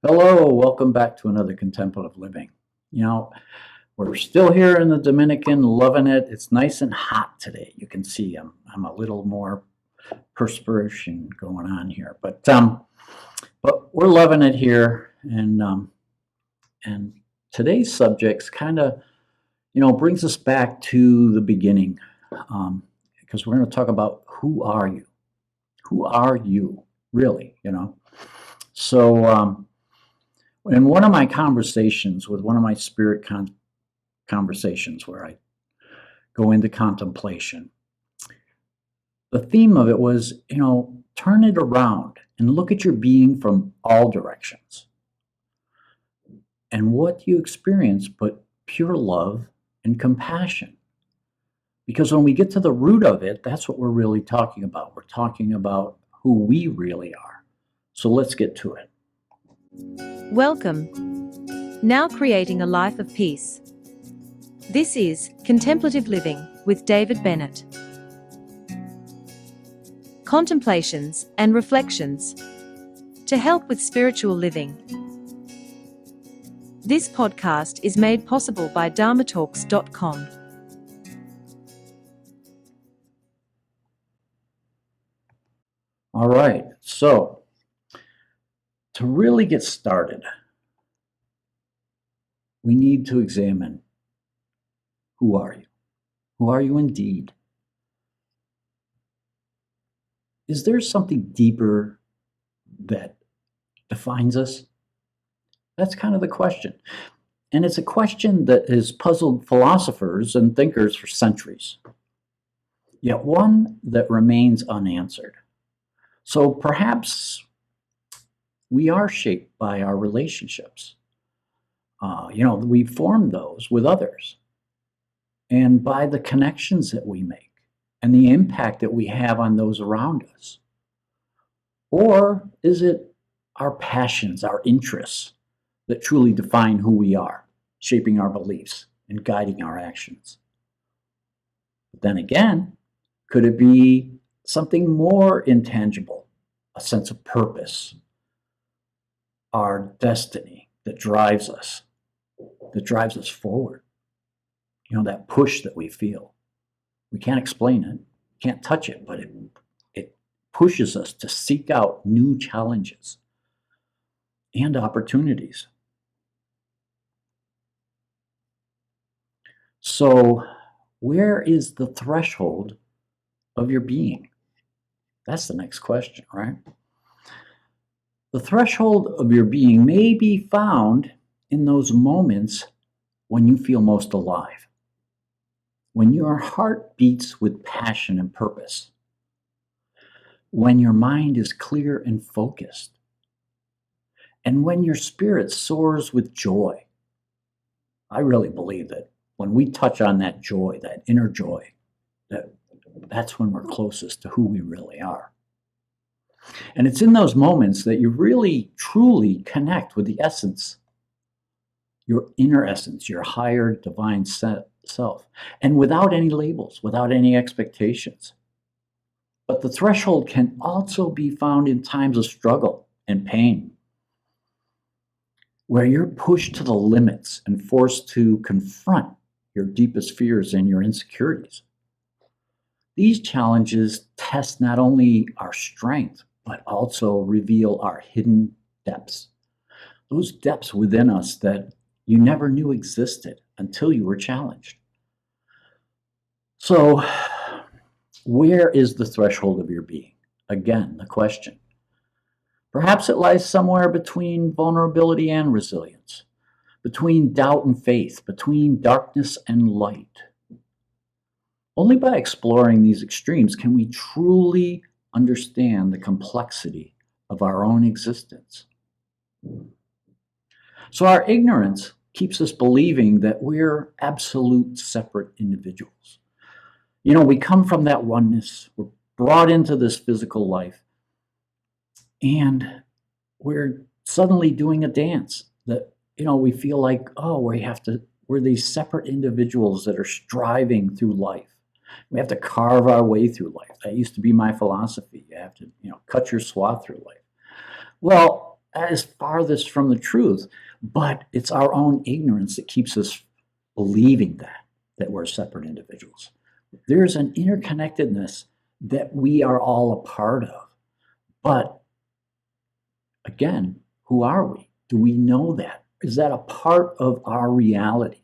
Hello, welcome back to another Contemplative Living. We're still here in the Dominican, loving it. It's nice and hot today. You can see I'm a little more perspiration going on here, but we're loving it here. And today's subjects kind of brings us back to the beginning, because we're going to talk about who are you? Who are you really? So. In one of my conversations with one of my spirit conversations where I go into contemplation, the theme of it was, turn it around and look at your being from all directions. And what you experience but pure love and compassion. Because when we get to the root of it, that's what we're really talking about. We're talking about who we really are. So let's get to it. Welcome. Now creating a life of peace. This is Contemplative Living with David Bennett. Contemplations and reflections to help with spiritual living. This podcast is made possible by dharmatalks.com. All right, so to really get started, we need to examine, who are you? Who are you indeed? Is there something deeper that defines us? That's kind of the question. And it's a question that has puzzled philosophers and thinkers for centuries, yet one that remains unanswered. So perhaps we are shaped by our relationships. We form those with others, and by the connections that we make and the impact that we have on those around us. Or is it our passions, our interests that truly define who we are, shaping our beliefs and guiding our actions? But then again, could it be something more intangible, a sense of purpose, our destiny that drives us forward? That push that we feel. We can't explain it, can't touch it, but it pushes us to seek out new challenges and opportunities. So, where is the threshold of your being? That's the next question, right? The threshold of your being may be found in those moments when you feel most alive, when your heart beats with passion and purpose, when your mind is clear and focused, and when your spirit soars with joy. I really believe that when we touch on that joy, that inner joy, that's when we're closest to who we really are. And it's in those moments that you really, truly connect with the essence, your inner essence, your higher divine self, and without any labels, without any expectations. But the threshold can also be found in times of struggle and pain, where you're pushed to the limits and forced to confront your deepest fears and your insecurities. These challenges test not only our strength, but also reveal our hidden depths. Those depths within us that you never knew existed until you were challenged. So, where is the threshold of your being? Again, the question. Perhaps it lies somewhere between vulnerability and resilience, between doubt and faith, between darkness and light. Only by exploring these extremes can we truly understand the complexity of our own existence. So our ignorance keeps us believing that we're absolute separate individuals. We come from that oneness. We're brought into this physical life, and we're suddenly doing a dance that, we feel like, we're these separate individuals that are striving through life. We have to carve our way through life. That used to be my philosophy. You have to, cut your swath through life. Well, That is farthest from the truth. But it's our own ignorance that keeps us believing that we're separate individuals. There's an interconnectedness that we are all a part of. But again, who are we? Do we know that? Is that a part of our reality?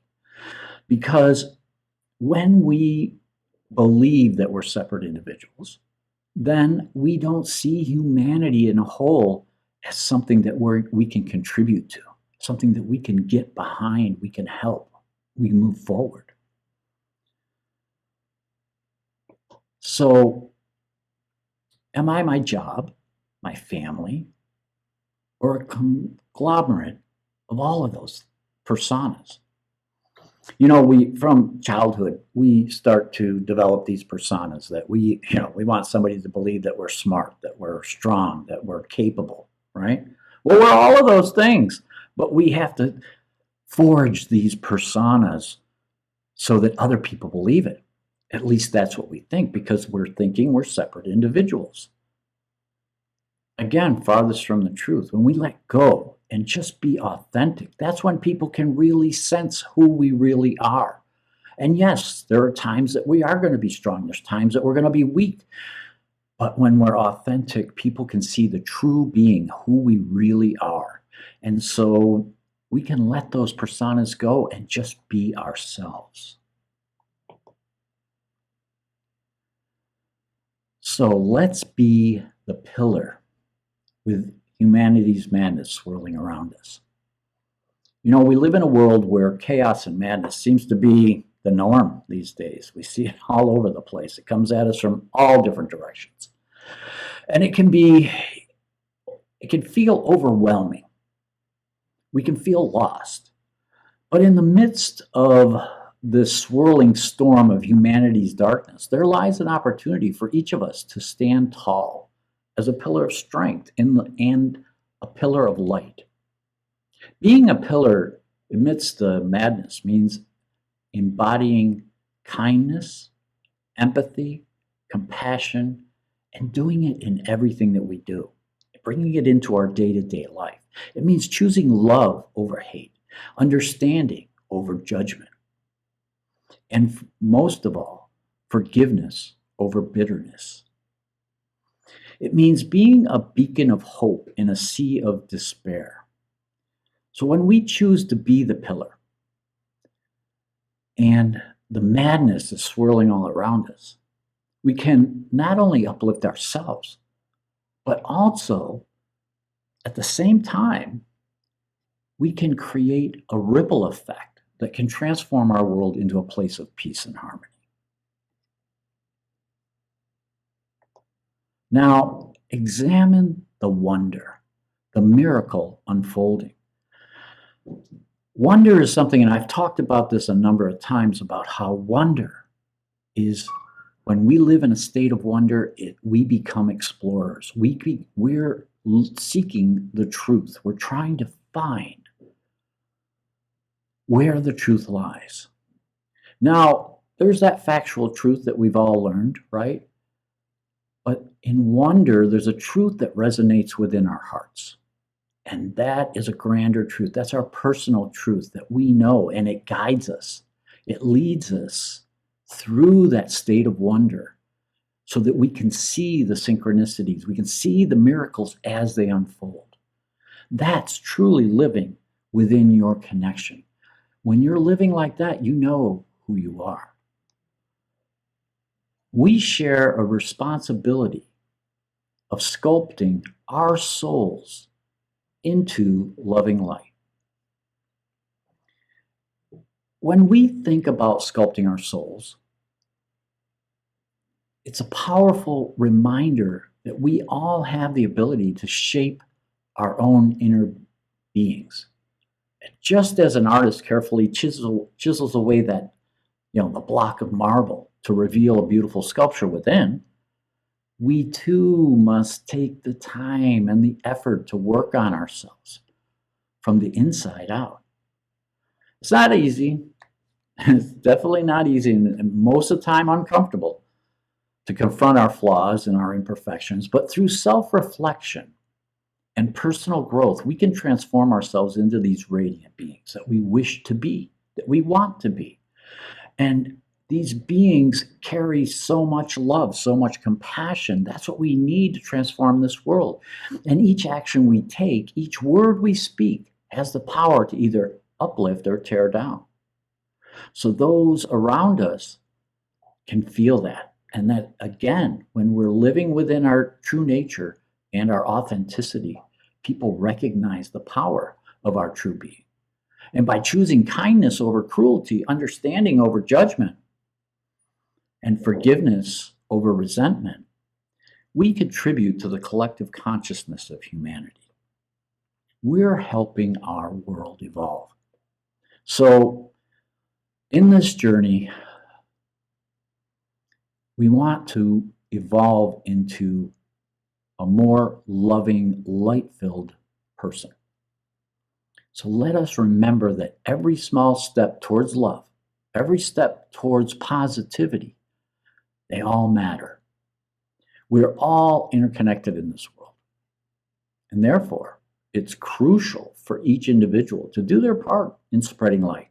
Because when we believe that we're separate individuals, then we don't see humanity in a whole as something that we can contribute to, something that we can get behind, we can help, we can move forward. So, am I my job, my family, or a conglomerate of all of those personas? From childhood, we start to develop these personas that we want somebody to believe that we're smart, that we're strong, that we're capable, right? Well, we're all of those things, but we have to forge these personas so that other people believe it. At least that's what we think, because we're thinking we're separate individuals. Again, farthest from the truth. When we let go and just be authentic, that's when people can really sense who we really are. And yes, there are times that we are going to be strong. There's times that we're going to be weak. But when we're authentic, people can see the true being, who we really are. And so we can let those personas go and just be ourselves. So let's be the pillar with humanity's madness swirling around us. We live in a world where chaos and madness seems to be the norm these days. We see it all over the place. It comes at us from all different directions. And it can feel overwhelming. We can feel lost. But in the midst of this swirling storm of humanity's darkness, there lies an opportunity for each of us to stand tall as a pillar of strength and a pillar of light. Being a pillar amidst the madness means embodying kindness, empathy, compassion, and doing it in everything that we do, bringing it into our day-to-day life. It means choosing love over hate, understanding over judgment, and most of all, forgiveness over bitterness. It means being a beacon of hope in a sea of despair. So when we choose to be the pillar and the madness is swirling all around us, we can not only uplift ourselves, but also at the same time, we can create a ripple effect that can transform our world into a place of peace and harmony. Now, examine the wonder, the miracle unfolding. Wonder is something, and I've talked about this a number of times, about how wonder is, when we live in a state of wonder, we become explorers. We're seeking the truth. We're trying to find where the truth lies. Now, there's that factual truth that we've all learned, right? But in wonder, there's a truth that resonates within our hearts. And that is a grander truth. That's our personal truth that we know, and it guides us. It leads us through that state of wonder so that we can see the synchronicities. We can see the miracles as they unfold. That's truly living within your connection. When you're living like that, you know who you are. We share a responsibility of sculpting our souls into loving light. When we think about sculpting our souls, it's a powerful reminder that we all have the ability to shape our own inner beings. Just as an artist carefully chisels away that, the block of marble to reveal a beautiful sculpture within, we too must take the time and the effort to work on ourselves from the inside out. It's not easy. It's definitely not easy, and most of the time uncomfortable to confront our flaws and our imperfections, but through self-reflection and personal growth, we can transform ourselves into these radiant beings that we wish to be, that we want to be. And these beings carry so much love, so much compassion. That's what we need to transform this world. And each action we take, each word we speak, has the power to either uplift or tear down. So those around us can feel that. And that, again, when we're living within our true nature and our authenticity, people recognize the power of our true being. And by choosing kindness over cruelty, understanding over judgment, and forgiveness over resentment, we contribute to the collective consciousness of humanity. We're helping our world evolve. So, in this journey, we want to evolve into a more loving, light-filled person. So let us remember that every small step towards love, every step towards positivity, they all matter. We're all interconnected in this world. And therefore, it's crucial for each individual to do their part in spreading light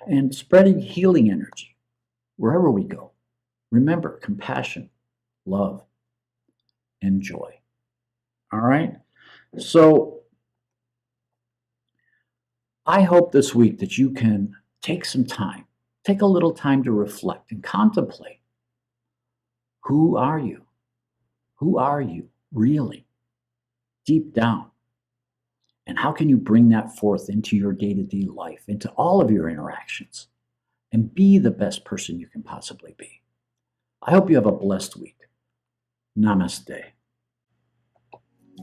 and spreading healing energy wherever we go. Remember, compassion, love, and joy. All right? So I hope this week that you can take some time, take a little time to reflect and contemplate. Who are you? Who are you really, deep down? And how can you bring that forth into your day-to-day life, into all of your interactions, and be the best person you can possibly be? I hope you have a blessed week. Namaste.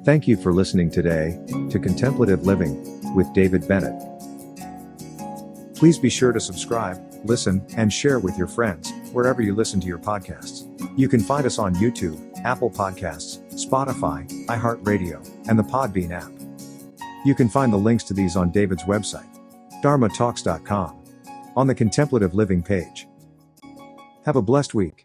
Thank you for listening today to Contemplative Living with David Bennett. Please be sure to subscribe, listen, and share with your friends wherever you listen to your podcasts. You can find us on YouTube, Apple Podcasts, Spotify, iHeartRadio, and the Podbean app. You can find the links to these on David's website, dharmatalks.com, on the Contemplative Living page. Have a blessed week.